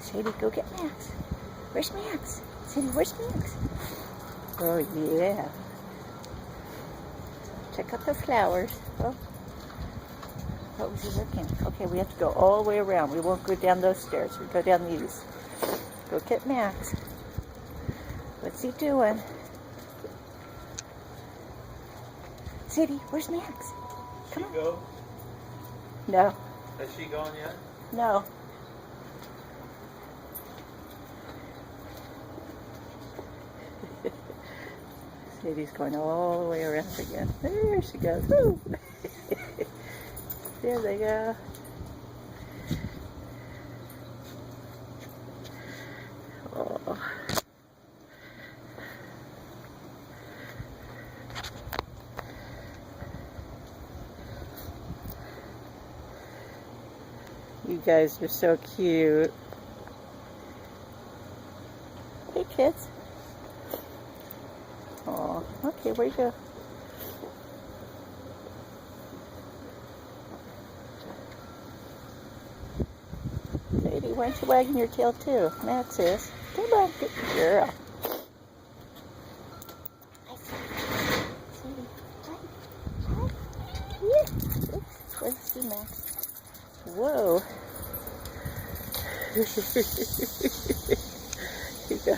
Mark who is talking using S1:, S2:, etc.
S1: Sadie, go get Max. Where's Max? Sadie, where's Max? Oh, yeah. Check out the flowers. Oh. What was he looking? Okay, we have to go all the way around. We won't go down those stairs. We go down these. Go get Max. What's he doing? Sadie, where's Max? Come on.
S2: Go?
S1: No.
S2: Has she gone yet?
S1: No. Sadie's going all the way around again. There she goes. Woo! There they go. Oh. You guys are so cute. Hey kids. Oh, okay, where you go? Sadie, why aren't you wagging your tail too? Max is. Come on, good girl. Hi, Sadie. Hi. Hi. Yeah. Oops. Let's see Max. Whoa. Here you go.